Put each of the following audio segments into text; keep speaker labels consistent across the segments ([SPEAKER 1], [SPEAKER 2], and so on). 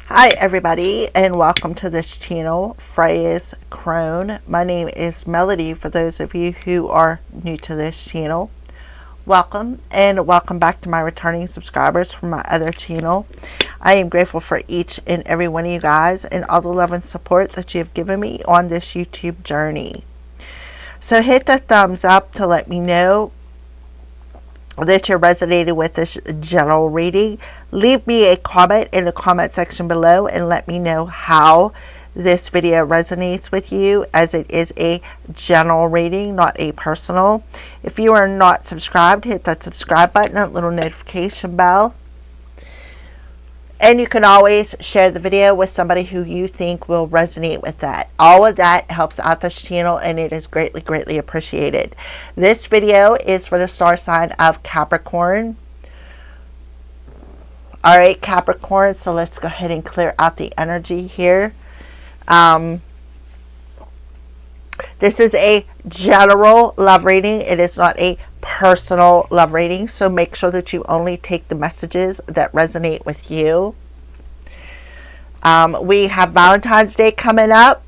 [SPEAKER 1] Hi everybody, and welcome to this channel, Freya's Crone. My name is Melody for those of you who are new to this channel. Welcome, and welcome back to my returning subscribers from my other channel. I am grateful for each and every one of you guys and all the love and support that you have given me on this YouTube journey. So hit the thumbs up to let me know that you resonated with this general reading. Leave me a comment in the comment section below and let me know how this video resonates with you, as it is a general reading, not a personal. If you are not subscribed, hit that subscribe button, that little notification bell. And you can always share the video with somebody who you think will resonate with that. All of that helps out this channel, and it is greatly, greatly appreciated. This video is for the star sign of Capricorn. All right, Capricorn, so let's go ahead and clear out the energy here. This is a general love reading. It is not a personal love reading, so make sure that you only take the messages that resonate with you. We have Valentine's Day coming up,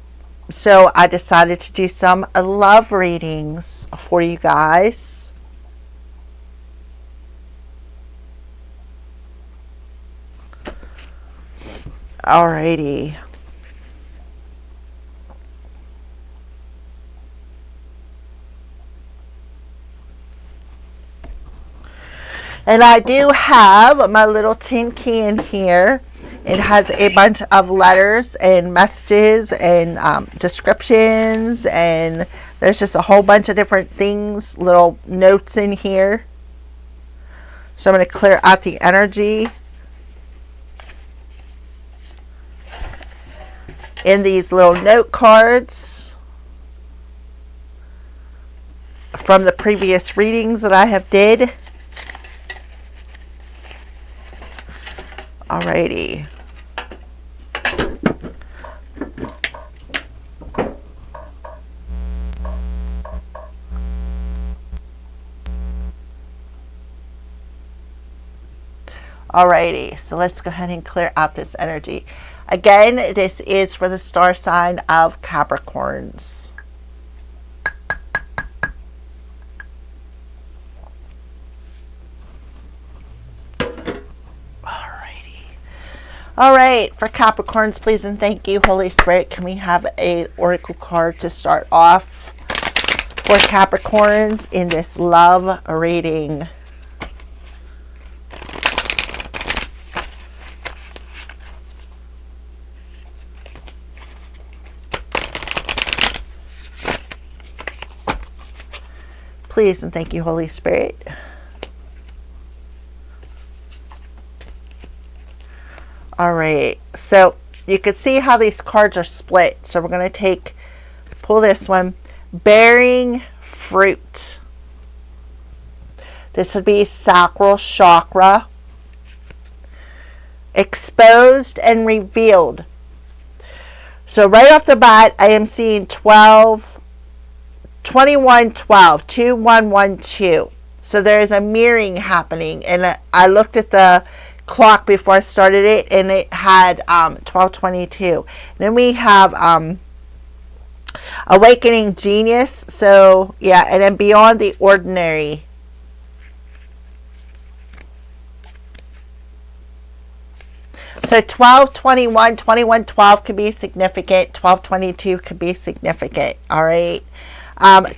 [SPEAKER 1] so I decided to do some love readings for you guys. Alrighty. And I do have my little tin can here. It has a bunch of letters and messages and descriptions, and there's just a whole bunch of different things, little notes in here. So I'm going to clear out the energy in these little note cards from the previous readings that I have did. Alrighty. Alrighty, so let's go ahead and clear out this energy. Again, this is for the star sign of Capricorns. All right, for Capricorns, please and thank you, Holy Spirit. Can we have an oracle card to start off for Capricorns in this love reading? Please and thank you, Holy Spirit. All right, so you can see how these cards are split. So we're going to pull this one, bearing fruit. This would be sacral chakra, exposed and revealed. So right off the bat, I am seeing 12, 21, 12, 2, 1, 1, 2. So there is a mirroring happening, and I looked at the clock before I started it, and it had 12:22. Then we have awakening genius. So yeah, and then beyond the ordinary. So 12:21, 21:12 could be significant. 12:22 could be significant. All right.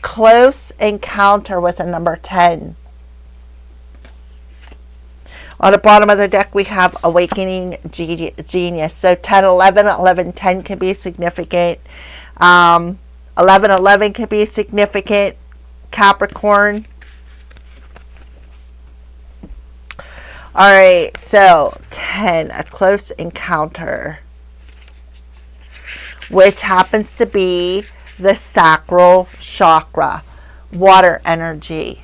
[SPEAKER 1] Close encounter with a number 10. On the bottom of the deck, we have awakening genius. So 10, 11, 11, 10 can be significant. 11, 11 can be significant. Capricorn. All right, so 10, a close encounter, which happens to be the sacral chakra, water energy.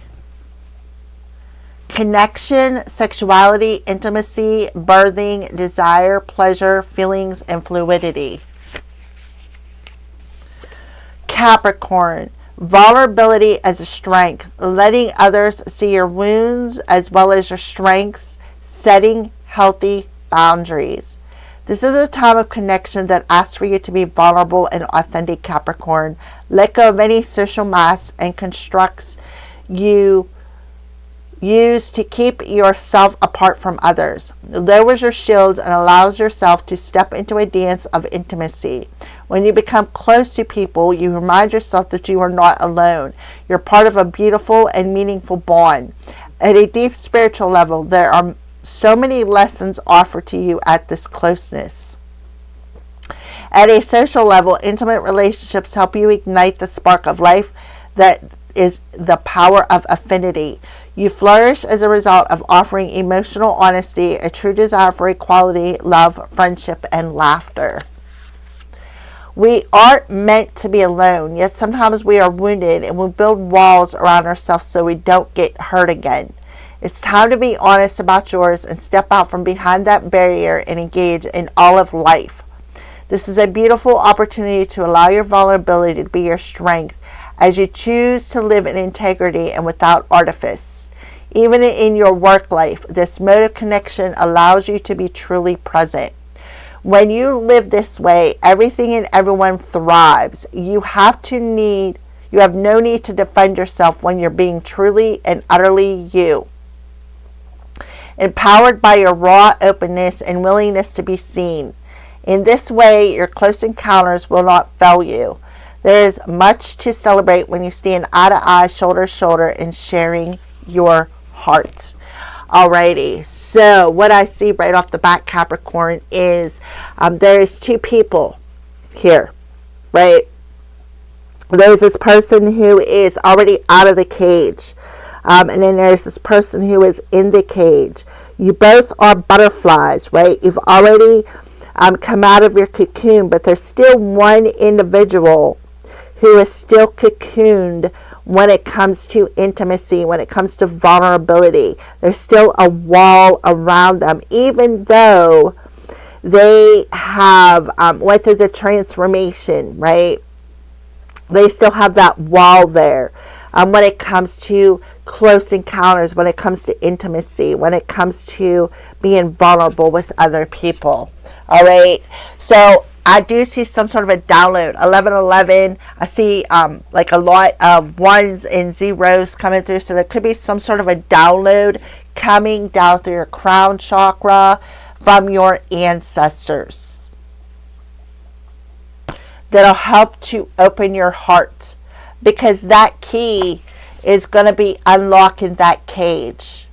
[SPEAKER 1] Connection, sexuality, intimacy, birthing, desire, pleasure, feelings, and fluidity. Capricorn, vulnerability as a strength, letting others see your wounds as well as your strengths, setting healthy boundaries. This is a time of connection that asks for you to be vulnerable and authentic, Capricorn. Let go of any social masks and constructs you use to keep yourself apart from others. Lowers your shields and allows yourself to step into a dance of intimacy. When you become close to people, you remind yourself that you are not alone. You're part of a beautiful and meaningful bond. At a deep spiritual level, there are so many lessons offered to you at this closeness. At a social level, intimate relationships help you ignite the spark of life that is the power of affinity. You flourish as a result of offering emotional honesty, a true desire for equality, love, friendship, and laughter. We aren't meant to be alone, yet sometimes we are wounded and we build walls around ourselves so we don't get hurt again. It's time to be honest about yours and step out from behind that barrier and engage in all of life. This is a beautiful opportunity to allow your vulnerability to be your strength as you choose to live in integrity and without artifice. Even in your work life, this mode of connection allows you to be truly present. When you live this way, everything and everyone thrives. You have no need to defend yourself when you're being truly and utterly you. Empowered by your raw openness and willingness to be seen. In this way, your close encounters will not fail you. There is much to celebrate when you stand eye to eye, shoulder to shoulder, and sharing your heart. Alrighty, so what I see right off the bat, Capricorn, is there's two people here, right? There's this person who is already out of the cage, and then there's this person who is in the cage. You both are butterflies, right? You've already come out of your cocoon, but there's still one individual who is still cocooned when it comes to intimacy, when it comes to vulnerability. There's still a wall around them, even though they have went through the transformation, right? They still have that wall there when it comes to close encounters, when it comes to intimacy, when it comes to being vulnerable with other people. All right, so I do see some sort of a download. 1111. I see like a lot of ones and zeros coming through. So there could be some sort of a download coming down through your crown chakra from your ancestors that'll help to open your heart, because that key is going to be unlocking that cage.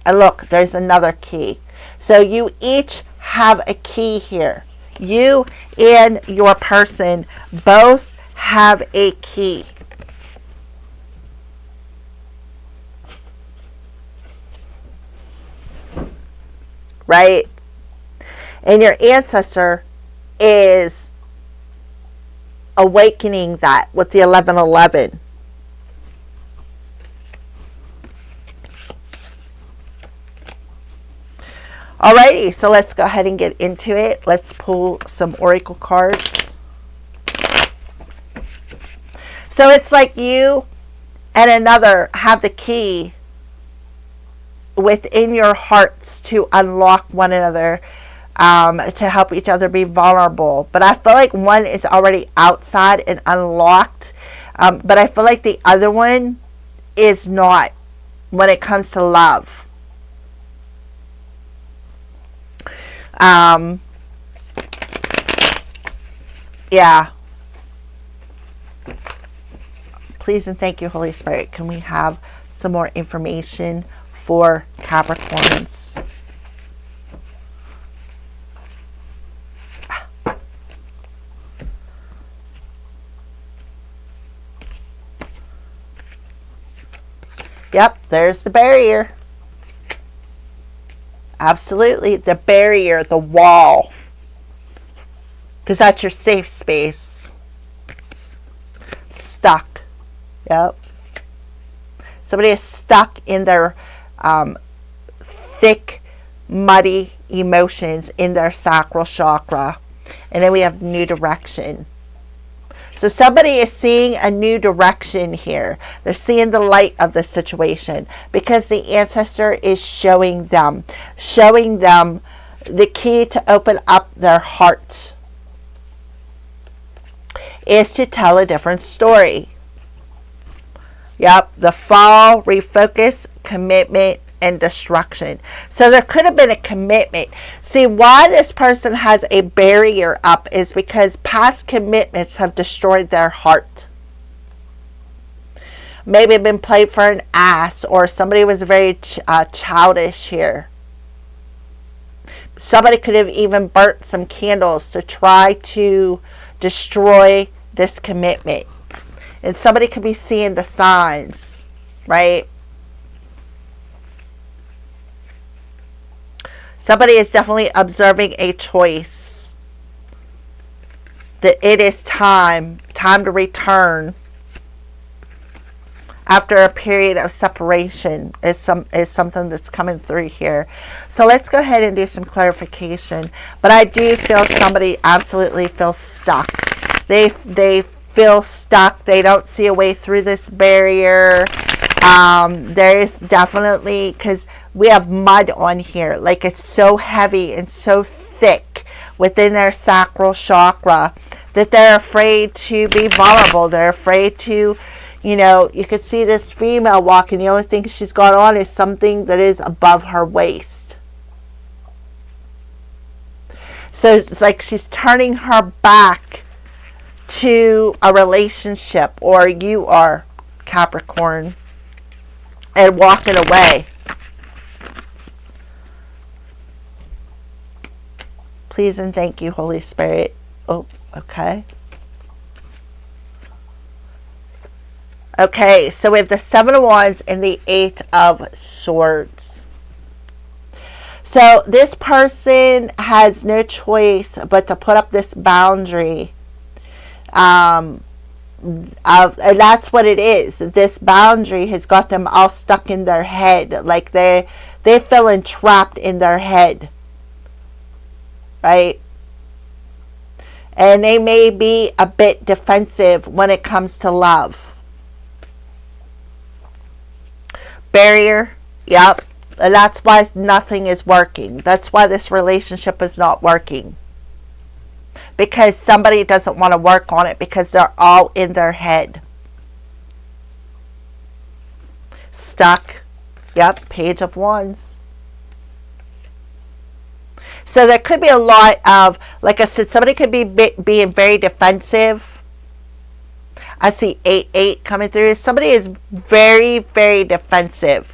[SPEAKER 1] And look, there's another key. So you each have a key here. You and your person both have a key. Right? And your ancestor is awakening that with the 1111. Alrighty, so let's go ahead and get into it. Let's pull some oracle cards. So it's like you and another have the key within your hearts to unlock one another, to help each other be vulnerable. But I feel like one is already outside and unlocked, but I feel like the other one is not when it comes to love. Yeah. Please and thank you, Holy Spirit. Can we have some more information for Capricorns? Yep, there's the barrier. Absolutely, the barrier, the wall. Because that's your safe space. Stuck. Yep. Somebody is stuck in their thick, muddy emotions in their sacral chakra. And then we have new direction. So somebody is seeing a new direction here. They're seeing the light of the situation because the ancestor is showing them the key to open up their hearts is to tell a different story. Yep, the fall, refocus, commitment, and destruction. So there could have been a commitment. See, why this person has a barrier up is because past commitments have destroyed their heart. Maybe been played for an ass, or somebody was very childish here. Somebody could have even burnt some candles to try to destroy this commitment. And somebody could be seeing the signs, right? Somebody is definitely observing a choice. That it is time to return after a period of separation is something that's coming through here. So let's go ahead and do some clarification. But I do feel somebody absolutely feels stuck. They feel stuck. They don't see a way through this barrier. There is definitely, because we have mud on here, like it's so heavy and so thick within their sacral chakra that they're afraid to be vulnerable. They're afraid to, you could see this female walking. The only thing she's got on is something that is above her waist. So it's like she's turning her back to a relationship, or you are, Capricorn, and walking away. Please and thank you, Holy Spirit. Oh, okay. Okay, so we have the Seven of Wands and the Eight of Swords. So this person has no choice but to put up this boundary. And that's what it is. This boundary has got them all stuck in their head. Like they're feeling trapped in their head. Right? And they may be a bit defensive when it comes to love. Barrier. Yep. And that's why nothing is working. That's why this relationship is not working. Because somebody doesn't want to work on it because they're all in their head. Stuck. Yep, Page of Wands. So there could be a lot of, like I said, somebody could be being very defensive. I see 8-8 coming through. Somebody is very, very defensive.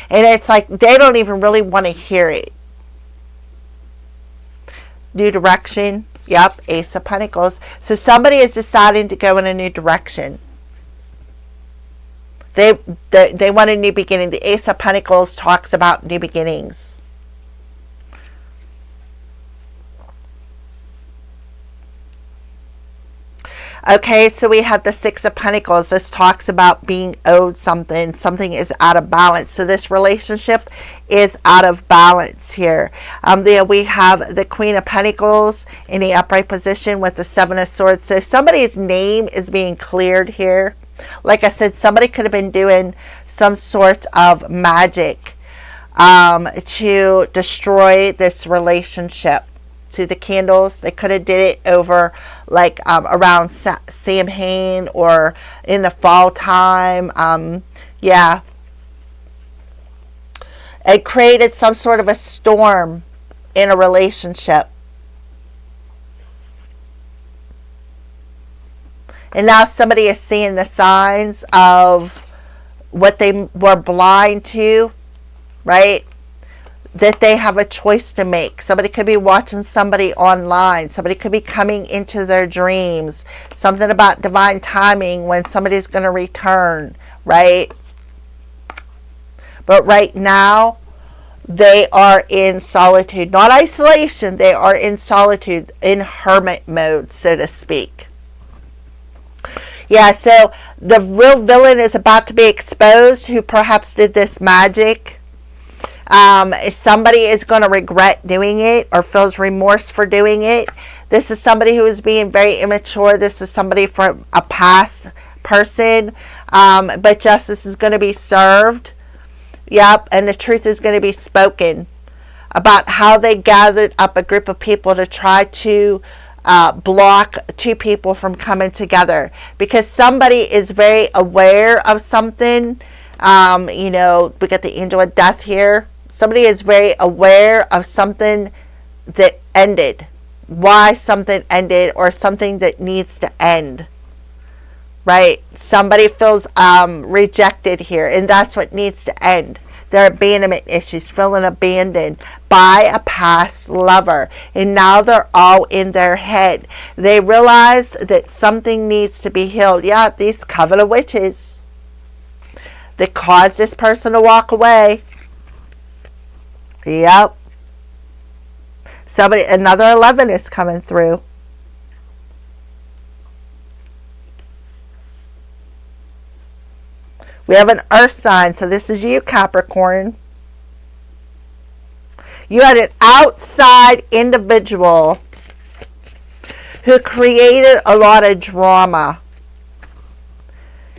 [SPEAKER 1] And it's like they don't even really want to hear it. New direction. Yep, Ace of Pentacles. So somebody is deciding to go in a new direction. They want a new beginning. The Ace of Pentacles talks about new beginnings. Okay, so we have the Six of Pentacles. This talks about being owed something. Something is out of balance. So this relationship is out of balance here. There we have the Queen of Pentacles in the upright position with the Seven of Swords. So somebody's name is being cleared here. Like I said, somebody could have been doing some sort of magic to destroy this relationship. See the candles? They could have did it over like around Samhain or in the fall time. Yeah. It created some sort of a storm in a relationship. And now somebody is seeing the signs of what they were blind to, right? That they have a choice to make. Somebody could be watching somebody online. Somebody could be coming into their dreams. Something about divine timing when somebody's going to return, right? But right now, they are in solitude. Not isolation. They are in solitude, in hermit mode, so to speak. Yeah, so the real villain is about to be exposed who perhaps did this magic. Somebody is going to regret doing it or feels remorse for doing it. This is somebody who is being very immature. This is somebody from a past person. But justice is going to be served. Yep, and the truth is going to be spoken about how they gathered up a group of people to try to block two people from coming together, because somebody is very aware of something. You know, we got the angel of death here. Somebody is very aware of something that ended, why something ended, or something that needs to end. Right? Somebody feels rejected here, and that's what needs to end. Their abandonment issues, feeling abandoned by a past lover. And now they're all in their head. They realize that something needs to be healed. Yeah, these coven of witches that caused this person to walk away. Yep. Another 11 is coming through. We have an earth sign, so this is you, Capricorn. You had an outside individual who created a lot of drama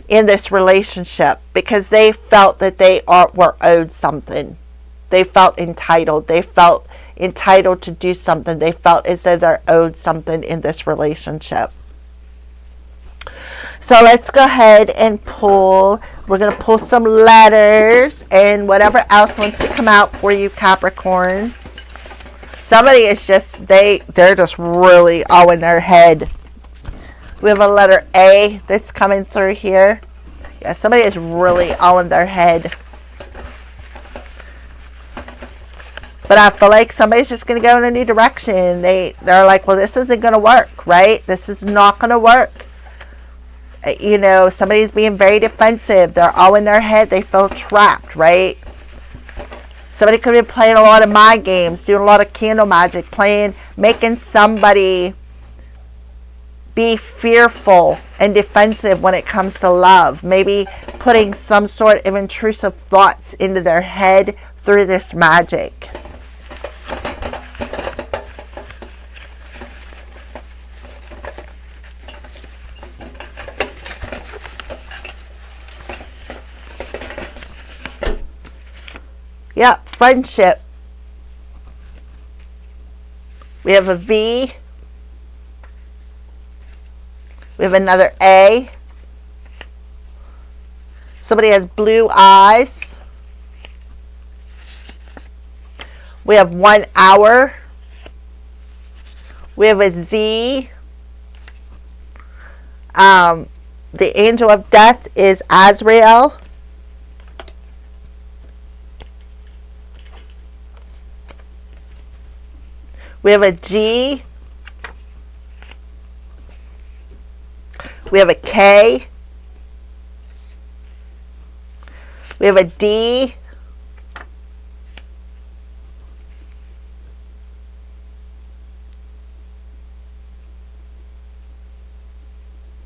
[SPEAKER 1] in this relationship because they felt that they were owed something. They felt entitled. They felt entitled to do something. They felt as though they're owed something in this relationship. So let's go ahead and pull. We're going to pull some letters and whatever else wants to come out for you, Capricorn. Somebody is just, they're just really all in their head. We have a letter A that's coming through here. Yeah, somebody is really all in their head. But I feel like somebody's just going to go in a new direction. They're like, well, this isn't going to work, right? This is not going to work. You know, somebody's being very defensive. They're all in their head. They feel trapped, right? Somebody could be playing a lot of mind games, doing a lot of candle magic, making somebody be fearful and defensive when it comes to love. Maybe putting some sort of intrusive thoughts into their head through this magic. Yep, friendship. We have a V. We have another A. Somebody has blue eyes. We have 1 hour. We have a Z. The angel of death is Azrael. We have a G. We have a K. We have a D.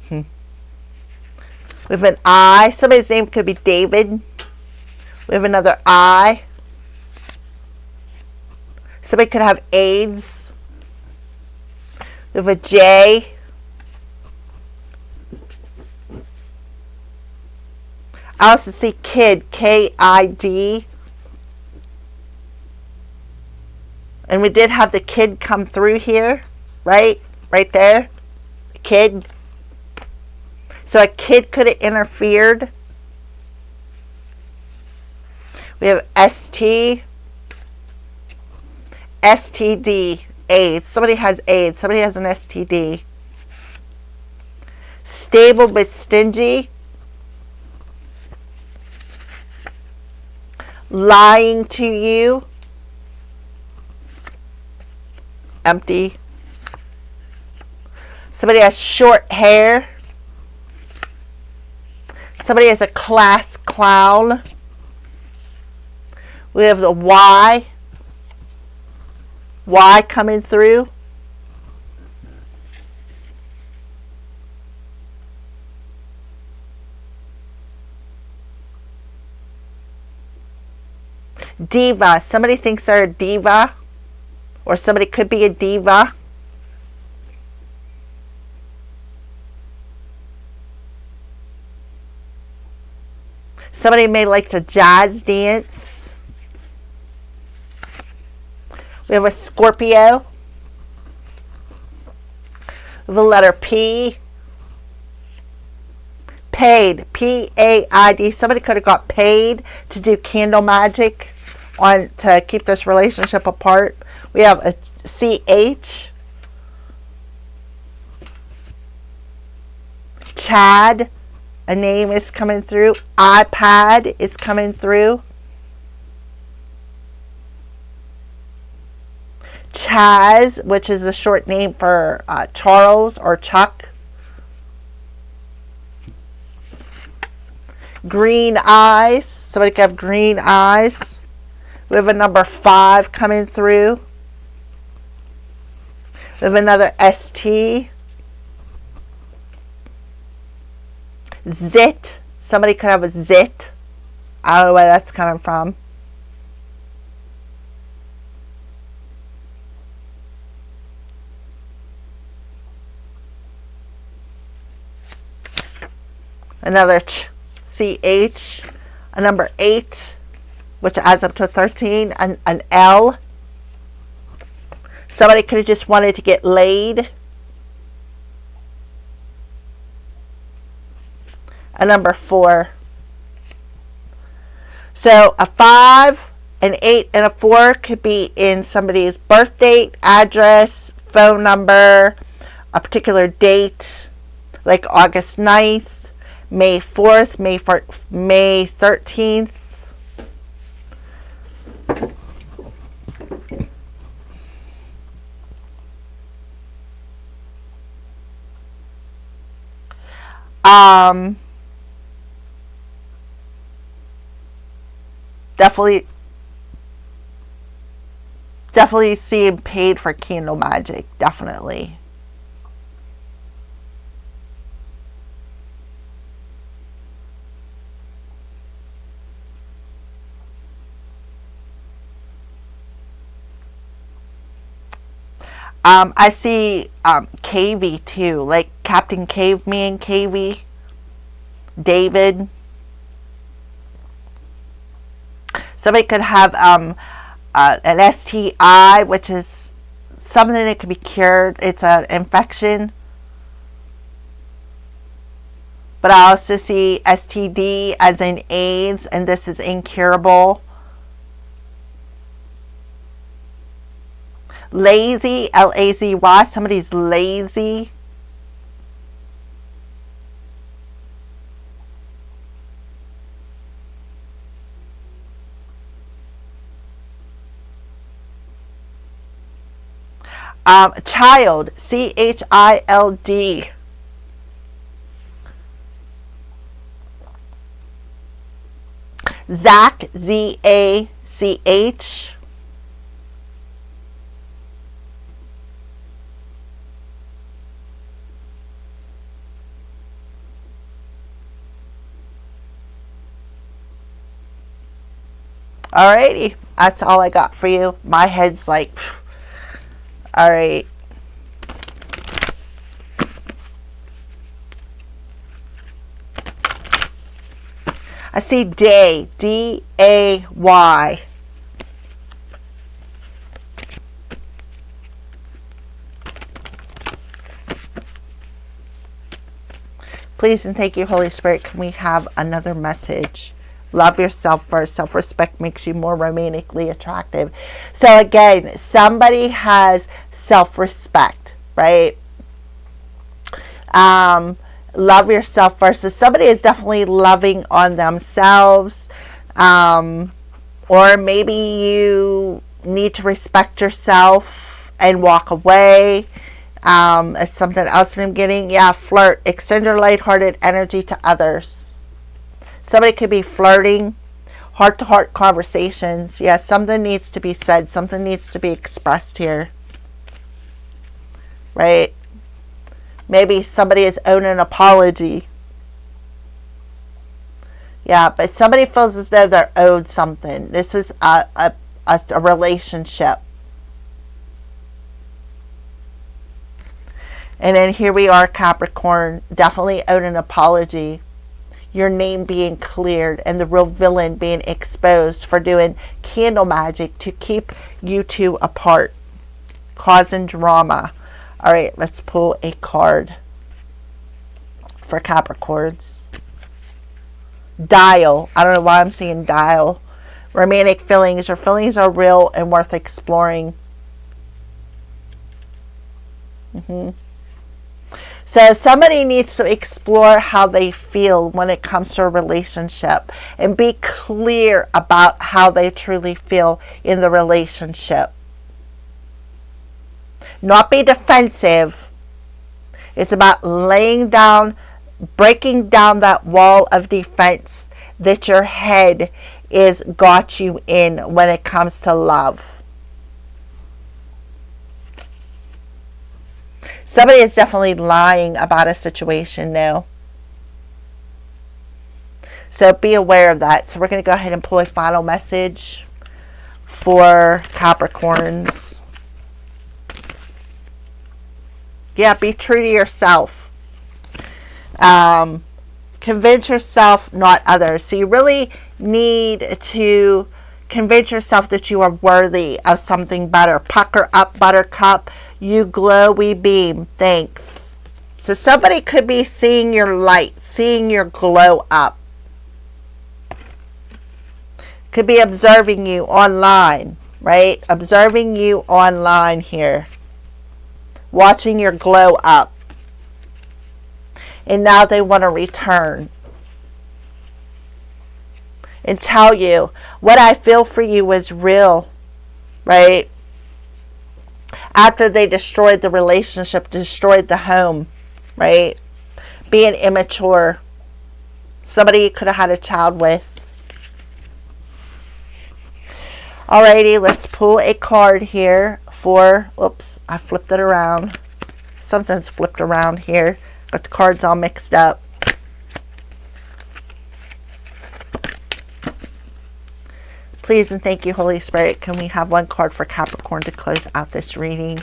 [SPEAKER 1] We have an I. Somebody's name could be David. We have another I. Somebody could have AIDS. We have a J. I also see kid, K-I-D. And we did have the kid come through here, right? Right there. Kid. So a kid could have interfered. We have ST. STD, AIDS. Somebody has AIDS. Somebody has an STD. Stable but stingy. Lying to you. Empty. Somebody has short hair. Somebody has a class clown. We have the Y. Y coming through. Diva. Somebody thinks they're a diva, or somebody could be a diva. Somebody may like to jazz dance. We have a Scorpio. We have a letter P. Paid. P-A-I-D. Somebody could have got paid to do candle magic to keep this relationship apart. We have a C-H. Chad. A name is coming through. iPad is coming through. Chaz, which is a short name for Charles or Chuck. Green eyes. Somebody could have green eyes. We have a number 5 coming through. We have another ST. Zit. Somebody could have a zit. I don't know where that's coming from. Another CH. A number 8, which adds up to 13. An L. Somebody could have just wanted to get laid. A number 4. So a 5, an 8, and a 4 could be in somebody's birth date, address, phone number, a particular date, like August 9th, May 4th, May 13th. Definitely seeing paid for candle magic. Definitely. I see KV too, like Captain Caveman, KV, David. Somebody could have an STI, which is something that can be cured. It's an infection. But I also see STD as in AIDS, and this is incurable. Lazy, L-A-Z-Y. Somebody's lazy. Child, C-H-I-L-D. Zach, Z-A-C-H. Alrighty, that's all I got for you. My head's like, alright. I see day, D-A-Y. Please and thank you, Holy Spirit. Can we have another message? Love yourself first. Self-respect makes you more romantically attractive. So again, somebody has self-respect, right? Love yourself first. So somebody is definitely loving on themselves. Or maybe you need to respect yourself and walk away. As something else that I'm getting. Yeah, flirt. Extend your lighthearted energy to others. Somebody could be flirting, heart-to-heart conversations. Yeah, something needs to be said. Something needs to be expressed here. Right? Maybe somebody is owed an apology. Yeah, but somebody feels as though they're owed something. This is a relationship. And then here we are, Capricorn, definitely owed an apology. your name being cleared and the real villain being exposed for doing candle magic to keep you two apart, causing drama. All right, let's pull a card for Capricorns. Dial. I don't know why I'm seeing dial. Romantic feelings. Your feelings are real and worth exploring. So somebody needs to explore how they feel when it comes to a relationship and be clear about how they truly feel in the relationship. Not be defensive. It's about laying down, breaking down that wall of defense that your head is got you in when it comes to love. Somebody is definitely lying about a situation now. So be aware of that. So we're going to go ahead and pull a final message for Capricorns. Yeah, be true to yourself. Convince yourself, not others. So you really need to convince yourself that you are worthy of something better. Pucker up, buttercup. You glow, we beam. Thanks. So somebody could be seeing your light, seeing your glow up. Could be observing you online, right? Observing you online here. Watching your glow up. And now they want to return. And tell you, what I feel for you is real, right? After they destroyed the relationship, destroyed the home, right? Being immature. Somebody you could have had a child with. Alrighty, let's pull a card here for, oops, I flipped it around. Something's flipped around here. Got the cards all mixed up. Please and thank you, Holy Spirit. Can we have one card for Capricorn to close out this reading?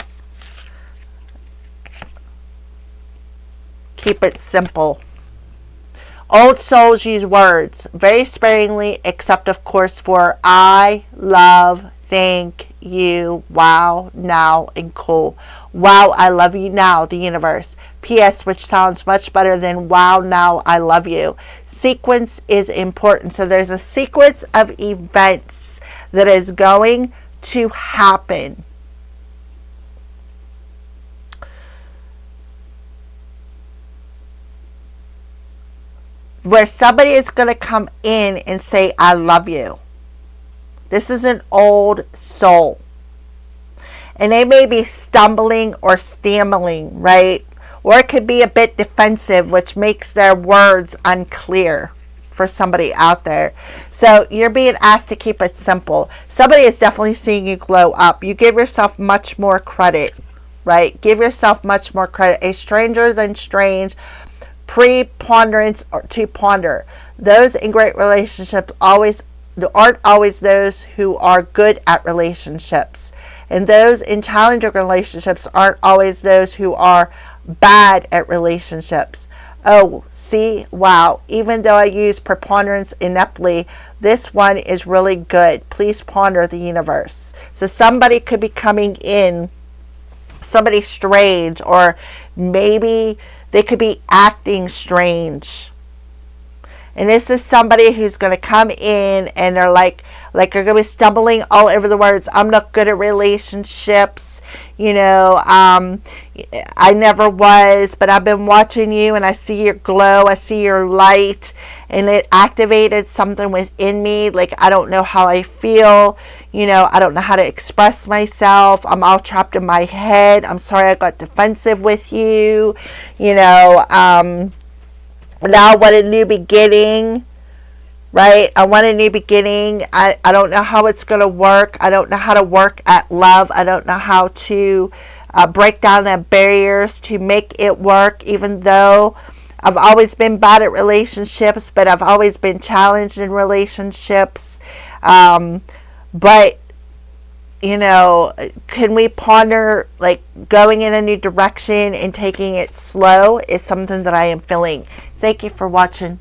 [SPEAKER 1] Keep it simple. Old souls use words very sparingly, except of course for I, love, thank you, wow, now, and cool. Wow, I love you now, the universe. P.S., which sounds much better than wow, now, I love you. Sequence is important. So there's a sequence of events that is going to happen. Where somebody is going to come in and say, I love you. This is an old soul. And they may be stumbling or stammering, right? Or it could be a bit defensive, which makes their words unclear for somebody out there. So you're being asked to keep it simple. Somebody is definitely seeing you glow up. You give yourself much more credit, right? Give yourself much more credit. A stranger than strange, preponderance or to ponder. Those in great relationships aren't always those who are good at relationships. And those in challenging relationships aren't always those who are bad at relationships. Oh, see, wow. Even though I use preponderance ineptly, this one is really good. Please ponder the universe. So somebody could be coming in, somebody strange, or maybe they could be acting strange. And this is somebody who's going to come in and they're like they're going to be stumbling all over the words. I'm not good at relationships. You know, I never was, but I've been watching you and I see your glow. I see your light, and it activated something within me. Like, I don't know how I feel. You know, I don't know how to express myself. I'm all trapped in my head. I'm sorry I got defensive with you. You know, now I want a new beginning, right? I want a new beginning. I don't know how it's going to work. I don't know how to work at love. I don't know how to break down the barriers to make it work, even though I've always been bad at relationships, but I've always been challenged in relationships. But, you know, can we ponder, like, going in a new direction and taking it slow is something that I am feeling. Thank you for watching.